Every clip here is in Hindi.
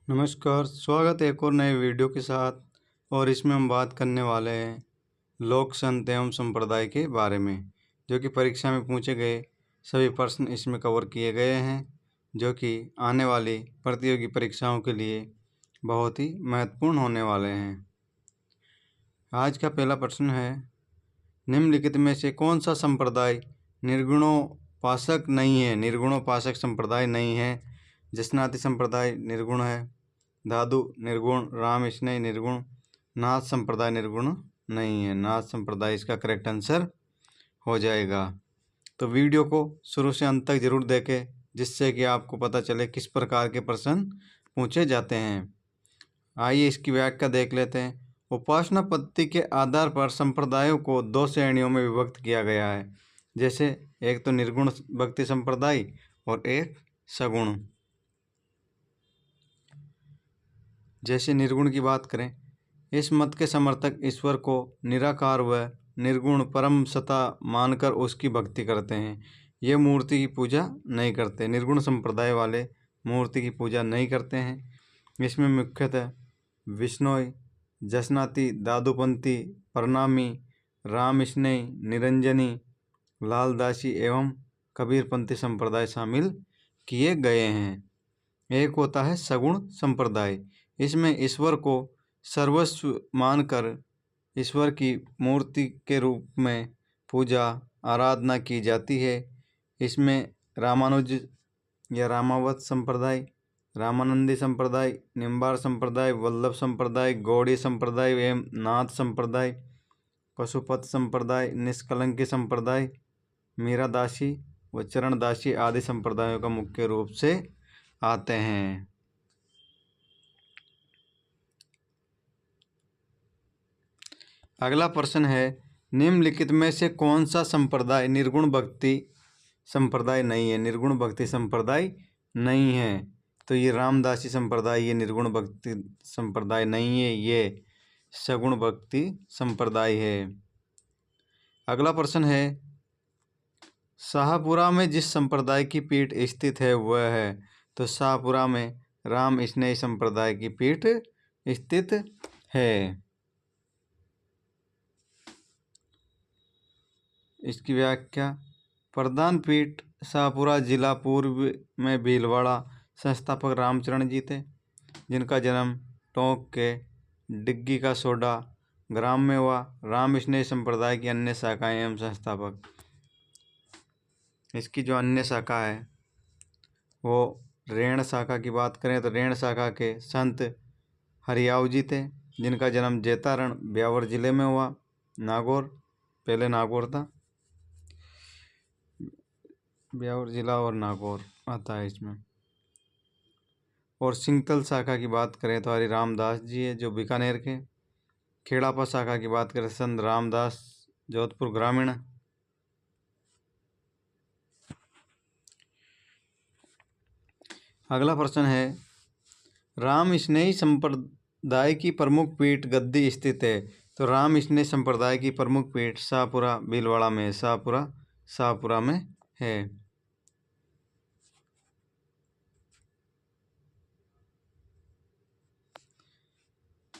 नमस्कार, स्वागत है एक और नए वीडियो के साथ। और इसमें हम बात करने वाले हैं लोक संत एवं संप्रदाय के बारे में, जो कि परीक्षा में पूछे गए सभी प्रश्न इसमें कवर किए गए हैं, जो कि आने वाली प्रतियोगी परीक्षाओं के लिए बहुत ही महत्वपूर्ण होने वाले हैं। आज का पहला प्रश्न है, निम्नलिखित में से कौन सा संप्रदाय निर्गुणोपासक नहीं है? निर्गुणोपासक संप्रदाय नहीं है। जसनाति संप्रदाय निर्गुण है, दादू निर्गुण, राम स्नेही निर्गुण, नाथ संप्रदाय निर्गुण नहीं है। नाथ संप्रदाय इसका करेक्ट आंसर हो जाएगा। तो वीडियो को शुरू से अंत तक जरूर देखें, जिससे कि आपको पता चले किस प्रकार के प्रश्न पूछे जाते हैं। आइए इसकी व्याख्या देख लेते हैं। उपासना पद्धति के आधार पर संप्रदायों को दो श्रेणियों में विभक्त किया गया है, जैसे एक तो निर्गुण भक्ति संप्रदाय और एक सगुण। जैसे निर्गुण की बात करें, इस मत के समर्थक ईश्वर को निराकार व निर्गुण परम सत्ता मानकर उसकी भक्ति करते हैं। ये मूर्ति की पूजा नहीं करते। निर्गुण संप्रदाय वाले मूर्ति की पूजा नहीं करते हैं। इसमें मुख्यतः विष्णोई, जसनाती, दादूपंथी, प्रणामी, राम स्नेही, निरंजनी, लालदासी एवं कबीरपंथी संप्रदाय शामिल किए गए हैं। एक होता है सगुण संप्रदाय। इसमें ईश्वर को सर्वस्व मानकर ईश्वर की मूर्ति के रूप में पूजा आराधना की जाती है। इसमें रामानुज या रामावत संप्रदाय, रामानंदी संप्रदाय, निम्बार संप्रदाय, वल्लभ संप्रदाय, गौड़ी संप्रदाय एवं नाथ संप्रदाय, पशुपत संप्रदाय, निष्कलंकी संप्रदाय, मीरादासी व चरणदासी आदि संप्रदायों का मुख्य रूप से आते हैं। अगला प्रश्न है, निम्नलिखित में से कौन सा संप्रदाय निर्गुण भक्ति संप्रदाय नहीं है? निर्गुण भक्ति संप्रदाय नहीं है। तो ये रामदासी संप्रदाय ये निर्गुण भक्ति संप्रदाय नहीं है, ये सगुण भक्ति संप्रदाय है। अगला प्रश्न है, शाहपुरा में जिस संप्रदाय की पीठ स्थित है वह है? तो शाहपुरा में राम स्नेही संप्रदाय की पीठ स्थित है। इसकी व्याख्या, प्रधान पीठ शाहपुरा जिला पूर्व में भीलवाड़ा, संस्थापक रामचरण जी थे, जिनका जन्म टोंक के डिग्गी का सोडा ग्राम में हुआ। राम स्नेही संप्रदाय की अन्य शाखाएं एवं संस्थापक, इसकी जो अन्य शाखा है वो रेण शाखा की बात करें तो रेण शाखा के संत हरियाव जी थे, जिनका जन्म जेतारण ब्यावर जिले में हुआ। नागौर, पहले नागौर था, ब्यावर जिला और नागौर आता है इसमें। और सिंगतल शाखा की बात करें तो हरि रामदास जी है, जो बीकानेर के। खेड़ापा शाखा की बात करें संत रामदास, जोधपुर ग्रामीण। अगला प्रश्न है, राम स्नेही संप्रदाय की प्रमुख पीठ गद्दी स्थित है? तो राम स्नेही संप्रदाय की प्रमुख पीठ शाहपुरा भीलवाड़ा में, शाहपुरा में है।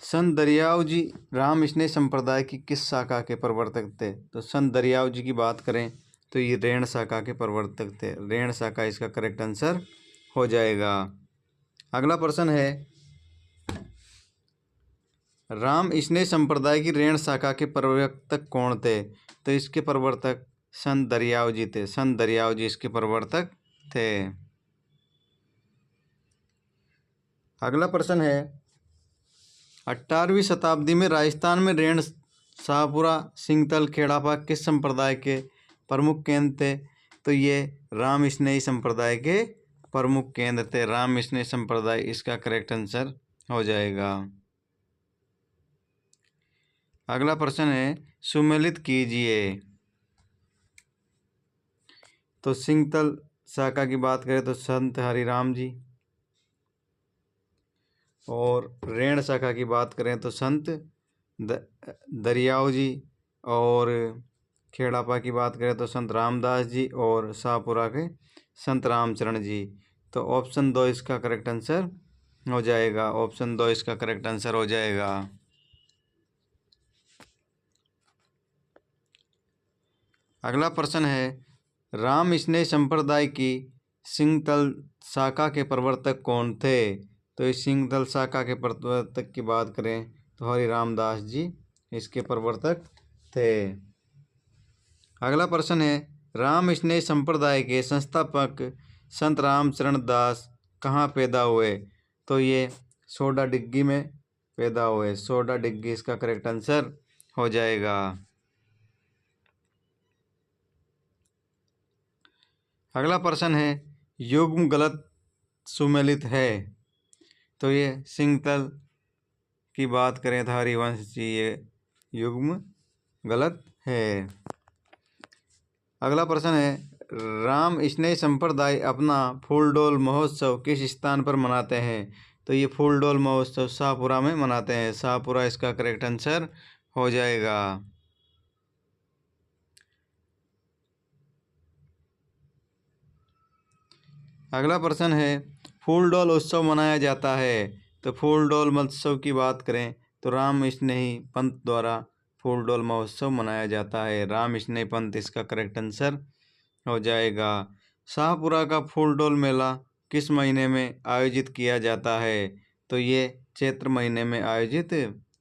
संत दरियाव जी राम स्नेही संप्रदाय की किस शाखा के प्रवर्तक थे? तो संत दरियाव जी की बात करें तो ये रेण शाखा के प्रवर्तक थे। रेण शाखा इसका करेक्ट आंसर हो जाएगा। अगला प्रश्न है, राम स्नेही संप्रदाय की रेण शाखा के प्रवर्तक कौन थे? तो इसके प्रवर्तक संत दरियाव जी थे। संत दरियाव जी इसके प्रवर्तक थे। अगला प्रश्न है, 18वीं शताब्दी में राजस्थान में रेण, शाहपुरा, सिंगतल, खेड़ापा किस संप्रदाय के प्रमुख केंद्र थे? तो ये राम स्नेही संप्रदाय के प्रमुख केंद्र थे। राम स्नेही संप्रदाय इसका करेक्ट आंसर हो जाएगा। अगला प्रश्न है, सुमेलित कीजिए। तो सिंगतल शाखा की बात करें तो संत हरिराम जी, और रेण शाखा की बात करें तो संत दरियाव जी, और खेड़ापा की बात करें तो संत रामदास जी, और शाहपुरा के संत रामचरण जी। तो ऑप्शन 2 इसका करेक्ट आंसर हो जाएगा। ऑप्शन 2 इसका करेक्ट आंसर हो जाएगा। अगला प्रश्न है, राम स्नेह संप्रदाय की सिंहतल शाखा के प्रवर्तक कौन थे? तो इस सिंहतल शाखा के प्रवर्तक की बात करें तो हरि रामदास जी इसके प्रवर्तक थे। अगला प्रश्न है, राम स्नेह संप्रदाय के संस्थापक संत रामचरण दास कहाँ पैदा हुए? तो ये सोडा डिग्गी में पैदा हुए। सोडा डिग्गी इसका करेक्ट आंसर हो जाएगा। अगला प्रश्न है, युग्म गलत सुमेलित है? तो ये सिंहतल की बात करें तो हरिवंश जी ये युग्म गलत है। अगला प्रश्न है, राम स्नेह संप्रदाय अपना फूलडोल महोत्सव किस स्थान पर मनाते हैं? तो ये फूलडोल महोत्सव शाहपुरा में मनाते हैं। शाहपुरा इसका करेक्ट आंसर हो जाएगा। अगला प्रश्न है, फूलडोल उत्सव मनाया जाता है? तो फूलडोल महोत्सव की बात करें तो राम स्नेही पंथ द्वारा फूलडोल महोत्सव मनाया जाता है। राम स्नेही पंथ इसका करेक्ट आंसर हो जाएगा। शाहपुरा का फूलडोल मेला किस महीने में आयोजित किया जाता है? तो ये चैत्र महीने में आयोजित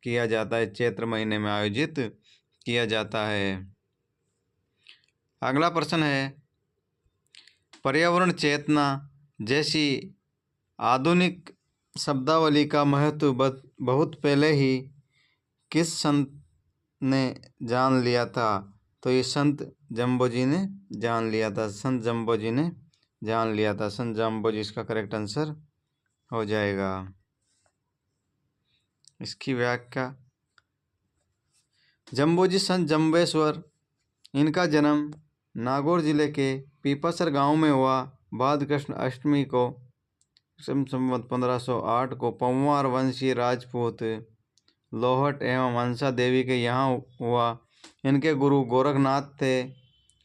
किया जाता है। चैत्र महीने में आयोजित किया जाता है। अगला प्रश्न है, पर्यावरण चेतना जैसी आधुनिक शब्दावली का महत्व बहुत पहले ही किस संत ने जान लिया था? तो ये संत जम्बोजी ने जान लिया था। संत जम्बोजी ने जान लिया था। संत जम्बोजी इसका करेक्ट आंसर हो जाएगा। इसकी व्याख्या, जम्बोजी संत जम्बेश्वर, इनका जन्म नागौर जिले के पीपासर गांव में हुआ। भाद्र अष्टमी को संवत 1508 को पंवार वंशीय राजपूत लोहट एवं हंसा देवी के यहाँ हुआ। इनके गुरु गोरखनाथ थे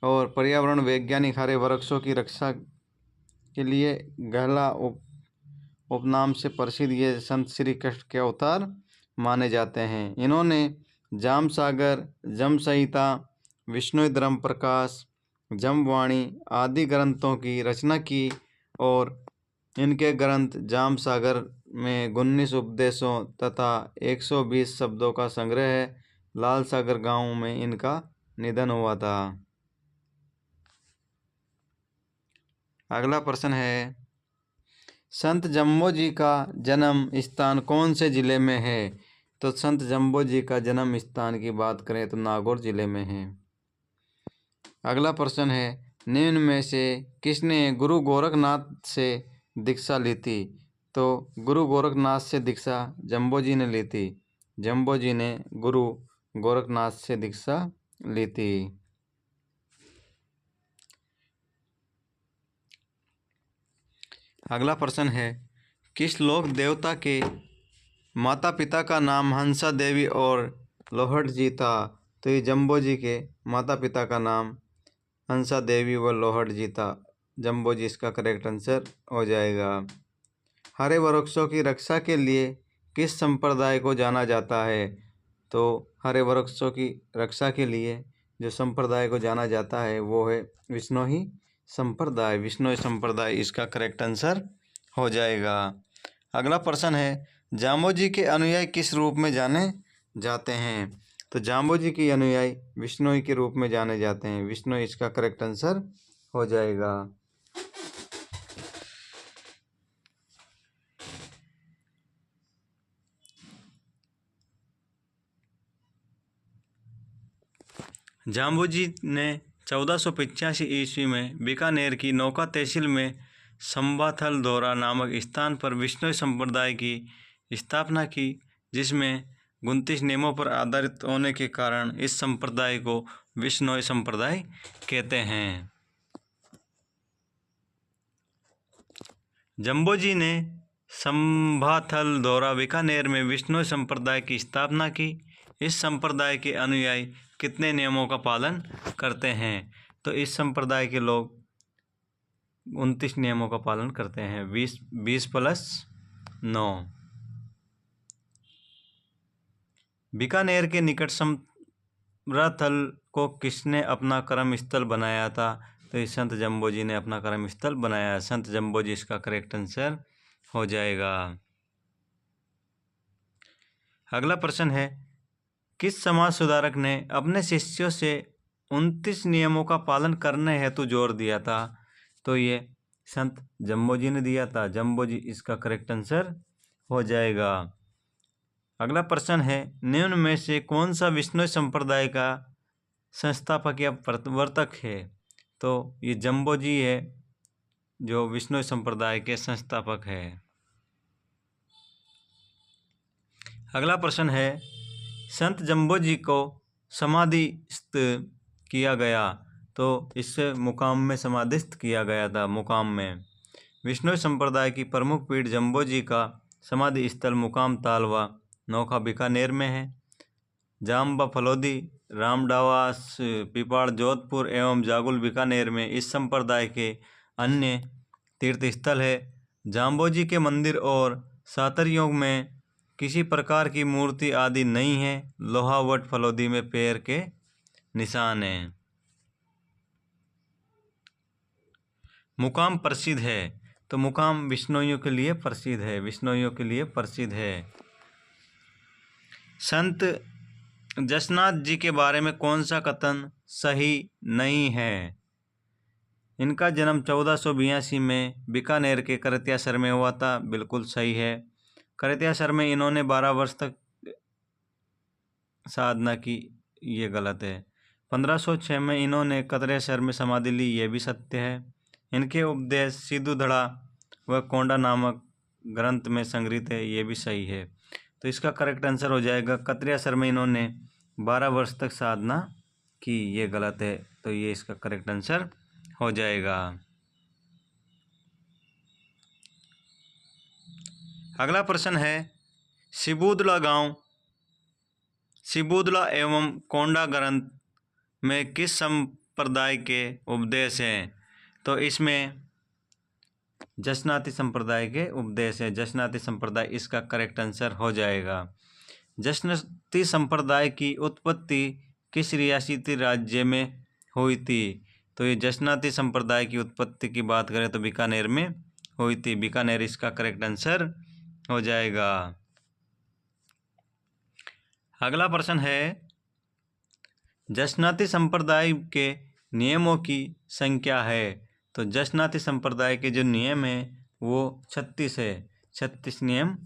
और पर्यावरण वैज्ञानिक हरे वृक्षों की रक्षा के लिए गहला उपनाम से प्रसिद्ध ये संत श्री कृष्ण के अवतार माने जाते हैं। इन्होंने जाम सागर, जम संहिता, विष्णु धर्म प्रकाश, जमवाणी आदि ग्रंथों की रचना की और इनके ग्रंथ जाम सागर में 19 उपदेशों तथा 120 शब्दों का संग्रह है। लाल सागर गांव में इनका निधन हुआ था। अगला प्रश्न है, संत जम्बोजी का जन्म स्थान कौन से जिले में है? तो संत जम्बोजी का जन्म स्थान की बात करें तो नागौर जिले में है। अगला प्रश्न है, निम्न में से किसने गुरु गोरखनाथ से दीक्षा ली थी? तो गुरु गोरखनाथ से दीक्षा जम्बोजी ने ली थी। जम्बोजी ने गुरु गोरखनाथ से दीक्षा ली थी। अगला प्रश्न है, किस लोक देवता के माता पिता का नाम हंसा देवी और लोहट जी था? तो ये जम्बोजी के माता पिता का नाम हंसा देवी व लोहट जी था। जम्बोजी इसका करेक्ट आंसर हो जाएगा। हरे वृक्षों की रक्षा के लिए किस संप्रदाय को जाना जाता है? तो हरे वृक्षों की रक्षा के लिए जो संप्रदाय को जाना जाता है वो है विश्नोई संप्रदाय। विश्नोई संप्रदाय इसका करेक्ट आंसर हो जाएगा। अगला प्रश्न है, जाम्बोजी के अनुयायी किस रूप में जाने जाते हैं? तो जाम्बोजी के अनुयायी विश्नोई के रूप में जाने जाते हैं। विश्नोई इसका करेक्ट आंसर हो जाएगा। जाम्बोजी ने 1485 ईस्वी में बीकानेर की नौका तहसील में संबाथल दौरा नामक स्थान पर विश्नोई संप्रदाय की स्थापना की, जिसमें 29 नियमों पर आधारित होने के कारण इस संप्रदाय को विश्नोई संप्रदाय कहते हैं। जम्बोजी ने संबाथल दौरा बीकानेर में विश्नोई संप्रदाय की स्थापना की। इस संप्रदाय के अनुयायी कितने नियमों का पालन करते हैं? तो इस संप्रदाय के लोग 29 नियमों का पालन करते हैं। 20 + 9। बीकानेर के निकट समराथल को किसने अपना कर्म स्थल बनाया था? तो ये संत जम्बोजी ने अपना कर्म स्थल बनाया। संत जम्बोजी इसका करेक्ट आंसर हो जाएगा। अगला प्रश्न है, किस समाज सुधारक ने अपने शिष्यों से 29 नियमों का पालन करने हेतु जोर दिया था? तो ये संत जम्बोजी ने दिया था। जम्बोजी इसका करेक्ट आंसर हो जाएगा। अगला प्रश्न है, निम्न में से कौन सा विष्णु संप्रदाय का संस्थापक या प्रवर्तक है? तो ये जम्बोजी है जो विष्णु संप्रदाय के संस्थापक है। अगला प्रश्न है, संत जम्बोजी को समाधिस्थ किया गया, तो इससे मुकाम में समाधिस्थ किया गया था। मुकाम में विष्णु संप्रदाय की प्रमुख पीठ जम्बोजी का समाधि स्थल मुकाम तालवा नौखा बीकानेर में है। जाम्बा फलोदी, रामडावास, पिपाड़ जोधपुर एवं जागुल बीकानेर में इस संप्रदाय के अन्य तीर्थ स्थल है। जाम्बोजी के मंदिर और सातरियों में किसी प्रकार की मूर्ति आदि नहीं है। लोहावट फलोदी में पैर के निशान हैं। मुकाम प्रसिद्ध है, तो मुकाम विष्णुइयों के लिए प्रसिद्ध है। विष्णुइयों के लिए प्रसिद्ध है। संत जसनाथ जी के बारे में कौन सा कथन सही नहीं है? इनका जन्म 1482 में बीकानेर के करतियासर में हुआ था। बिल्कुल सही है। करतियासर में इन्होंने 12 वर्ष तक साधना की, ये गलत है। 1506 में इन्होंने करतियासर में समाधि ली, ये भी सत्य है। इनके उपदेश सिद्धूधड़ा व कोंडा नामक ग्रंथ में संग्रहित है, ये भी सही है। तो इसका करेक्ट आंसर हो जाएगा, करतियासर में इन्होंने 12 वर्ष तक साधना की, ये गलत है। तो ये इसका करेक्ट आंसर हो जाएगा। अगला प्रश्न है, सिबूदला एवं कोंडा ग्रंथ में किस संप्रदाय के उपदेश हैं? तो इसमें जसनाती संप्रदाय के उपदेश है। जसनाती संप्रदाय इसका करेक्ट आंसर हो जाएगा। जसनाती संप्रदाय की उत्पत्ति किस रियासती राज्य में हुई थी? तो ये जसनाती संप्रदाय की उत्पत्ति की बात करें तो बीकानेर में हुई थी। बीकानेर इसका करेक्ट आंसर हो जाएगा। अगला प्रश्न है, जसनाती संप्रदाय के नियमों की संख्या है? तो जसनाती संप्रदाय के जो नियम है वो 36 है। 36 नियम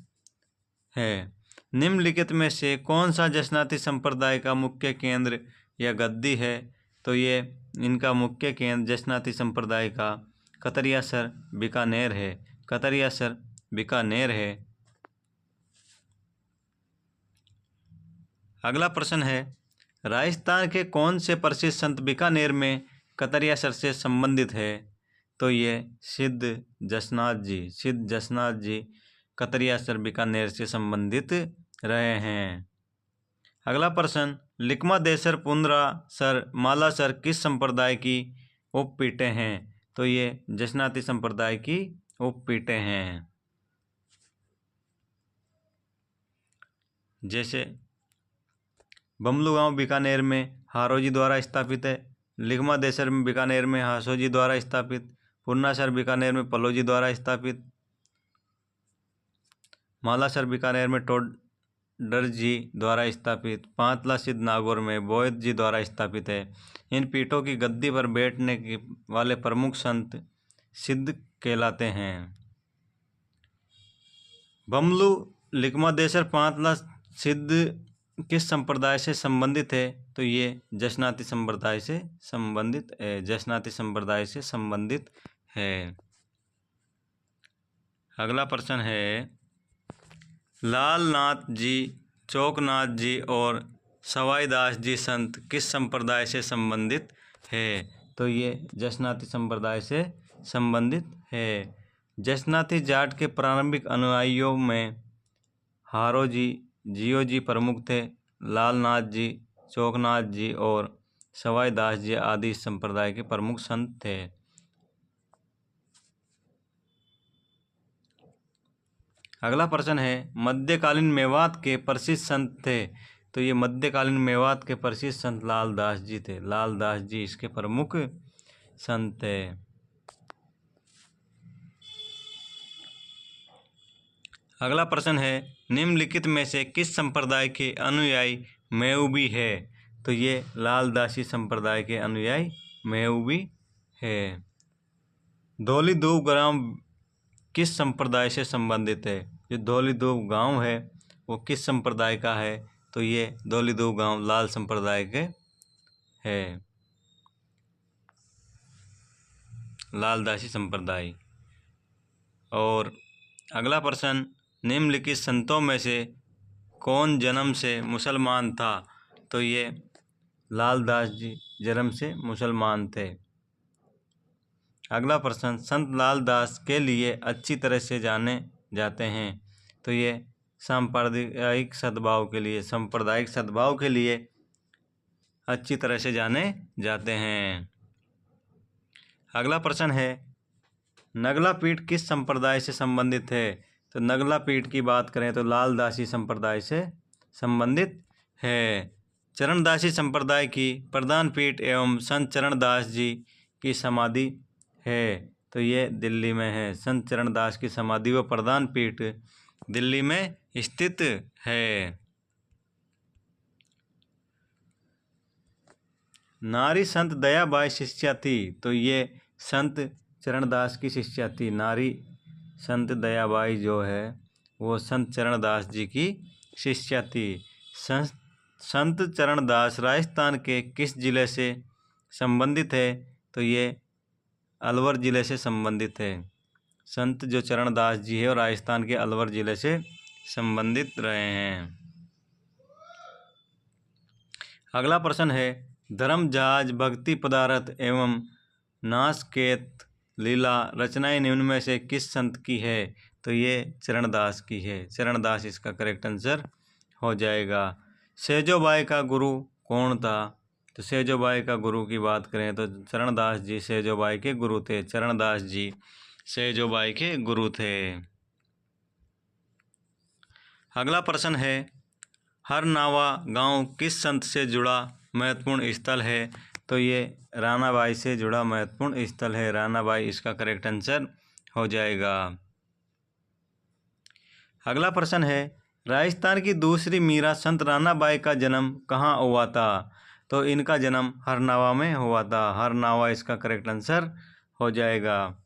है। निम्नलिखित में से कौन सा जसनाती संप्रदाय का मुख्य केंद्र या गद्दी है? तो ये इनका मुख्य केंद्र जसनाती संप्रदाय का कतरियासर बीकानेर है। कतरियासर बीकानेर है। अगला प्रश्न है, राजस्थान के कौन से प्रसिद्ध संत बीकानेर में कतरियासर से संबंधित है? तो ये सिद्ध जसनाथ जी कतरियासर बीकानेर से संबंधित रहे हैं। अगला प्रश्न, लिकमादेसर, पुंडरासर, मालासर किस संप्रदाय की उपपीठें हैं? तो ये जसनाती संप्रदाय की उपपीठें हैं। जैसे बमलू गांव बीकानेर में हारोजी द्वारा स्थापित है। लिकमादेसर में बीकानेर में हासोजी द्वारा स्थापित। पुन्नासर बीकानेर में पलोजी द्वारा स्थापित। मालासर बीकानेर में टोडर जी द्वारा स्थापित। पांतला सिद्ध नागौर में बोयत जी द्वारा स्थापित है। इन पीठों की गद्दी पर बैठने वाले प्रमुख संत सिद्ध कहलाते हैं। बमलू, लिकमादेसर, पांतला सिद्ध किस संप्रदाय से संबंधित है? तो ये जसनाती संप्रदाय से संबंधित है। जसनाती संप्रदाय से संबंधित है। अगला प्रश्न है, लालनाथ जी, चौकनाथ जी और सवाईदास जी संत किस संप्रदाय से संबंधित है? तो ये जसनाती संप्रदाय से संबंधित है। जसनाती जाट के प्रारंभिक अनुयायियों में हारो जी, जियो जी प्रमुख थे। लालनाथ जी, चौकनाथ जी और सवाईदास जी आदि इस संप्रदाय के प्रमुख संत थे। अगला प्रश्न है मध्यकालीन मेवात के प्रसिद्ध संत थे। तो ये मध्यकालीन मेवात के प्रसिद्ध संत लाल दास जी थे। लाल दास जी इसके प्रमुख संत थे। अगला प्रश्न है निम्नलिखित में से किस संप्रदाय के अनुयायी मेउबी है। तो ये लाल दासी संप्रदाय के अनुयायी मेउबी है। धौलीधूप ग्राम किस संप्रदाय से संबंधित है। जो धौलीधूप गांव है वो किस संप्रदाय का है। तो ये धौलीधूप गांव लाल संप्रदाय के है, लाल दासी संप्रदाय। और अगला प्रश्न निम्नलिखित संतों में से कौन जन्म से मुसलमान था। तो ये लाल दास जी जन्म से मुसलमान थे। अगला प्रश्न संत लाल दास के लिए अच्छी तरह से जाने जाते हैं। तो ये सांप्रदायिक सद्भाव के लिए अच्छी तरह से जाने जाते हैं। अगला प्रश्न है नगला पीठ किस संप्रदाय से संबंधित है। तो नगला पीठ की बात करें तो लाल दासी संप्रदाय से संबंधित है। चरणदासी संप्रदाय की प्रधान पीठ एवं संत चरणदास जी की समाधि है। तो ये दिल्ली में है। संत चरणदास की समाधि व प्रधान पीठ दिल्ली में स्थित है। नारी संत दयाबाई शिष्या थी। तो ये संत चरणदास की शिष्या थी। नारी संत दयाबाई जो है वो संत चरणदास जी की शिष्या थी। संत चरणदास राजस्थान के किस जिले से संबंधित है। तो ये अलवर जिले से संबंधित है। संत जो चरणदास जी है और राजस्थान के अलवर जिले से संबंधित रहे हैं। अगला प्रश्न है धर्म जहाज भक्ति पदार्थ एवं नासकेत लीला रचनाएं निम्न में से किस संत की है। तो ये चरणदास की है। चरणदास इसका करेक्ट आंसर हो जाएगा। सेजोबाई का गुरु कौन था। तो सेजोबाई का गुरु की बात करें तो चरणदास जी सेजोबाई के गुरु थे। चरणदास जी सेजोबाई के गुरु थे। अगला प्रश्न है हरनावा गांव किस संत से जुड़ा महत्वपूर्ण स्थल है। तो ये रानाबाई से जुड़ा महत्वपूर्ण स्थल है। रानाबाई इसका करेक्ट आंसर हो जाएगा। अगला प्रश्न है राजस्थान की दूसरी मीरा संत रानाबाई का जन्म कहाँ हुआ था। तो इनका जन्म हरनावा में हुआ था। हरनावा इसका करेक्ट आंसर हो जाएगा।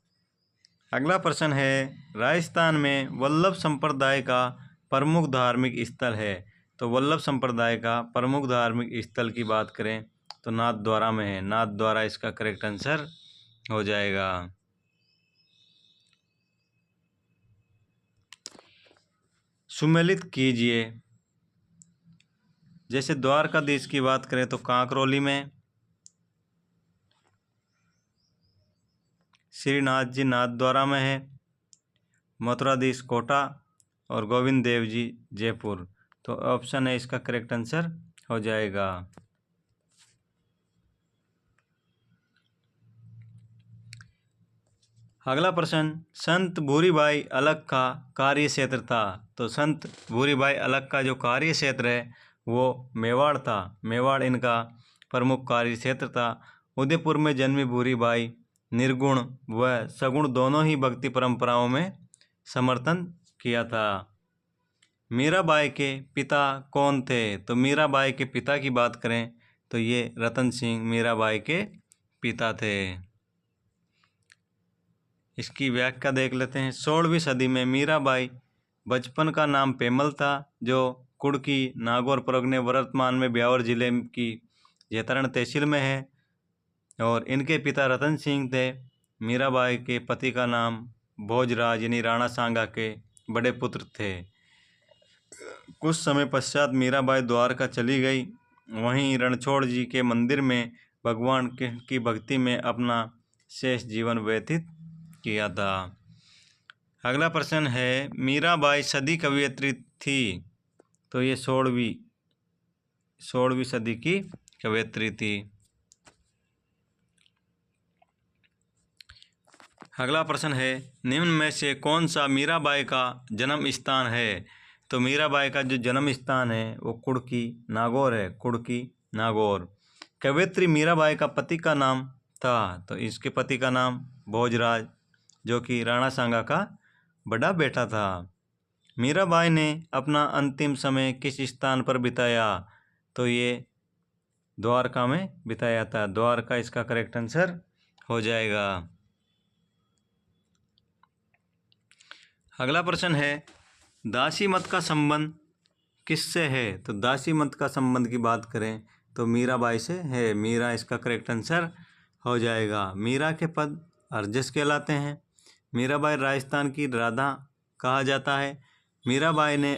अगला प्रश्न है राजस्थान में वल्लभ संप्रदाय का प्रमुख धार्मिक स्थल है। तो वल्लभ संप्रदाय का प्रमुख धार्मिक स्थल की बात करें तो नाथद्वारा में है। नाथद्वारा इसका करेक्ट आंसर हो जाएगा। सुमेलित कीजिए। जैसे द्वारकाधीश की बात करें तो कांकरोली में, श्रीनाथ जी नाथद्वारा में है, मथुराधीश कोटा और गोविंद देव जी जयपुर। तो ऑप्शन है इसका करेक्ट आंसर हो जाएगा। अगला प्रश्न संत भूरीबाई अलग का कार्य क्षेत्र था। तो संत भूरीबाई अलग का जो कार्य क्षेत्र है वो मेवाड़ था। मेवाड़ इनका प्रमुख कार्य क्षेत्र था। उदयपुर में जन्मी भूरीबाई निर्गुण व सगुण दोनों ही भक्ति परंपराओं में समर्थन किया था। मीराबाई के पिता कौन थे। तो मीराबाई के पिता की बात करें तो ये रतन सिंह मीराबाई के पिता थे। इसकी व्याख्या देख लेते हैं। 16वीं सदी में मीराबाई बचपन का नाम पेमल था जो कुड़की नागौर परगने वर्तमान में ब्यावर जिले की जैतरण तहसील में है। और इनके पिता रतन सिंह थे। मीराबाई के पति का नाम भोजराज यानी राणा सांगा के बड़े पुत्र थे। कुछ समय पश्चात मीराबाई द्वारका चली गई। वहीं रणछोड़ जी के मंदिर में भगवान की भक्ति में अपना शेष जीवन व्यतीत किया था। अगला प्रश्न है मीराबाई सदी कवयित्री थी। तो ये 16वीं सदी की कवयित्री थी। अगला प्रश्न है, निम्न में से कौन सा मीराबाई का जन्म स्थान है? तो मीराबाई का जो जन्म स्थान है वो कुड़की नागौर है, कुड़की नागौर। कवयित्री मीराबाई का पति का नाम था? तो इसके पति का नाम भोजराज, जो कि राणा सांगा का बड़ा बेटा था। मीराबाई ने अपना अंतिम समय किस स्थान पर बिताया? तो ये द्वारका में बिताया था। द्वारका इसका करेक्ट आंसर हो जाएगा। अगला प्रश्न है, दासी मत का संबंध किससे है? तो दासी मत का संबंध की बात करें तो मीराबाई से है। मीरा इसका करेक्ट आंसर हो जाएगा। मीरा के पद अर्जस कहलाते हैं। मीराबाई राजस्थान की राधा कहा जाता है। मीराबाई ने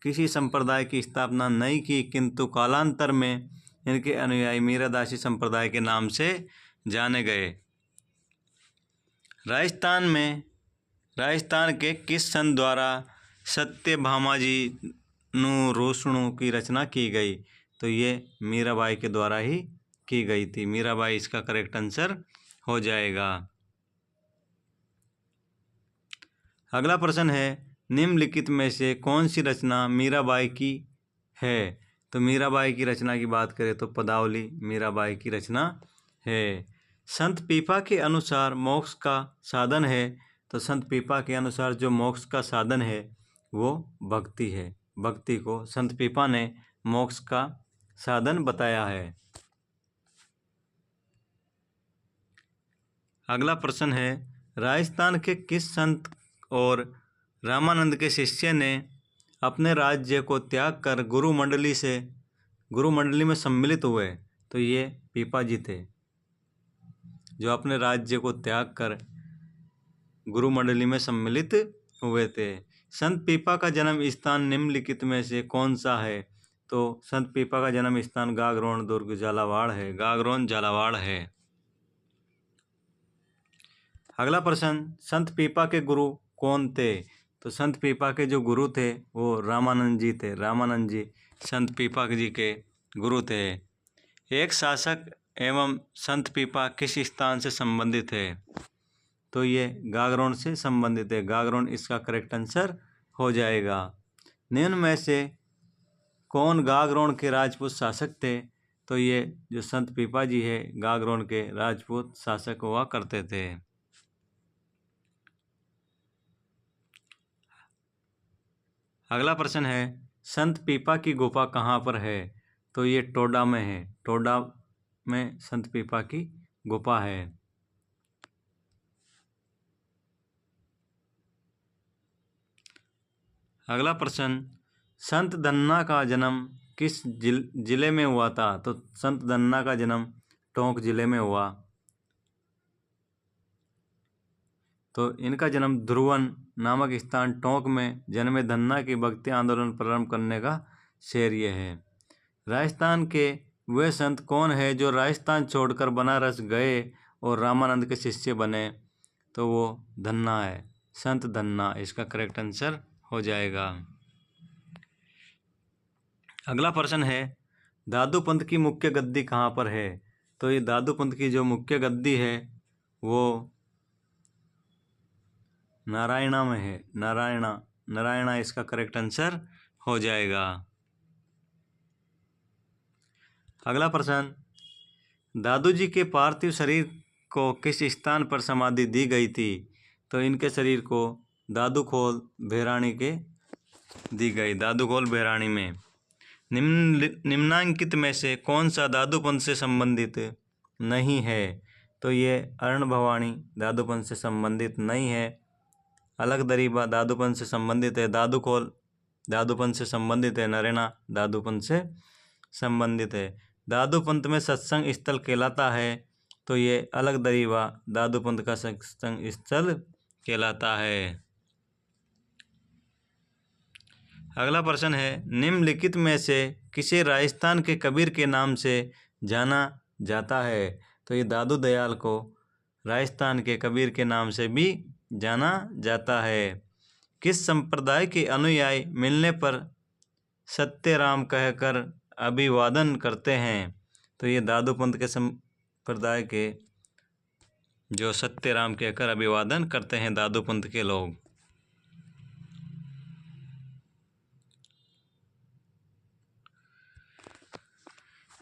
किसी संप्रदाय की स्थापना नहीं की, किंतु कालांतर में इनके अनुयायी मीरादासी संप्रदाय के नाम से जाने गए। राजस्थान के किस संत द्वारा सत्यभामाजी नु रोसणु की रचना की गई? तो ये मीराबाई के द्वारा ही की गई थी। मीराबाई इसका करेक्ट आंसर हो जाएगा। अगला प्रश्न है, निम्नलिखित में से कौन सी रचना मीराबाई की है? तो मीराबाई की रचना की बात करें तो पदावली मीराबाई की रचना है। संत पीपा के अनुसार मोक्ष का साधन है। तो संत पीपा के अनुसार जो मोक्ष का साधन है वो भक्ति है। भक्ति को संत पीपा ने मोक्ष का साधन बताया है। अगला प्रश्न है, राजस्थान के किस संत और रामानंद के शिष्य ने अपने राज्य को त्याग कर गुरु मंडली में सम्मिलित हुए? तो ये पीपा जी थे, जो अपने राज्य को त्याग कर गुरु मंडली में सम्मिलित हुए थे। संत पीपा का जन्म स्थान निम्नलिखित में से कौन सा है? तो संत पीपा का जन्म स्थान गागरोन दुर्ग झालावाड़ है। गागरोन झालावाड़ है। अगला प्रश्न, संत पीपा के गुरु कौन थे? तो संत पीपा के जो गुरु थे वो रामानंद जी थे। रामानंद जी संत पीपा जी के गुरु थे। एक शासक एवं संत पीपा किस स्थान से संबंधित है? तो ये गागरोन से संबंधित है। गागरोन इसका करेक्ट आंसर हो जाएगा। निम्न में से कौन गागरोन के राजपूत शासक थे? तो ये जो संत पीपा जी है गागरोन के राजपूत शासक हुआ करते थे। अगला प्रश्न है, संत पीपा की गुफा कहाँ पर है? तो ये टोडा में है। टोडा में संत पीपा की गुफा है। अगला प्रश्न, संत धन्ना का जन्म किस जिले में हुआ था? तो संत धन्ना का जन्म टोंक जिले में हुआ। तो इनका जन्म ध्रुवन नामक स्थान टोंक में जन्मे। धन्ना की भक्ति आंदोलन प्रारंभ करने का श्रेय ये है। राजस्थान के वे संत कौन है जो राजस्थान छोड़कर बनारस गए और रामानंद के शिष्य बने? तो वो धन्ना है, संत धन्ना इसका करेक्ट आंसर हो जाएगा। अगला प्रश्न है, दादू पंथ की मुख्य गद्दी कहाँ पर है? तो ये दादू पंथ की जो मुख्य गद्दी है वो नारायणा में है। नारायणा इसका करेक्ट आंसर हो जाएगा। अगला प्रश्न, दादू जी के पार्थिव शरीर को किस स्थान पर समाधि दी गई थी? तो इनके शरीर को दादूखोल भैराणी के दी गई। दादूखोल भैराणी में। निम्नांकित में से कौन सा दादूपंथ से संबंधित नहीं है? तो ये अर्ण भवानी दादूपंथ से संबंधित नहीं है। अलग दरीबा दादूपंथ से संबंधित है। दादूखोल दादूपंथ से संबंधित है। नरेना दादूपंथ से संबंधित है। दादूपंथ में सत्संग स्थल कहलाता है। तो ये अलग दरीबा दादूपंथ का सत्संग स्थल कहलाता है। अगला प्रश्न है, निम्नलिखित में से किसे राजस्थान के कबीर के नाम से जाना जाता है? तो ये दादू दयाल को राजस्थान के कबीर के नाम से भी जाना जाता है। किस संप्रदाय के अनुयायी मिलने पर सत्यराम कहकर अभिवादन करते हैं? तो ये दादूपंथ के संप्रदाय के जो सत्य राम कहकर अभिवादन करते हैं दादू पंथ के लोग।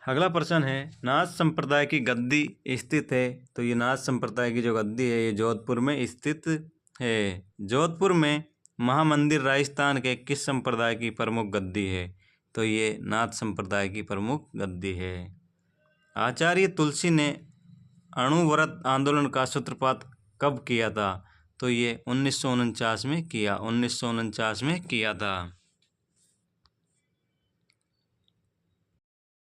अगला प्रश्न है, नाथ संप्रदाय की गद्दी स्थित है। तो ये नाथ संप्रदाय की जो गद्दी है ये जोधपुर में स्थित है। जोधपुर में महामंदिर राजस्थान के किस संप्रदाय की प्रमुख गद्दी है? तो ये नाथ संप्रदाय की प्रमुख गद्दी है। आचार्य तुलसी ने अणुव्रत आंदोलन का सूत्रपात कब किया था? तो ये 1949 में किया, 1949 में किया था।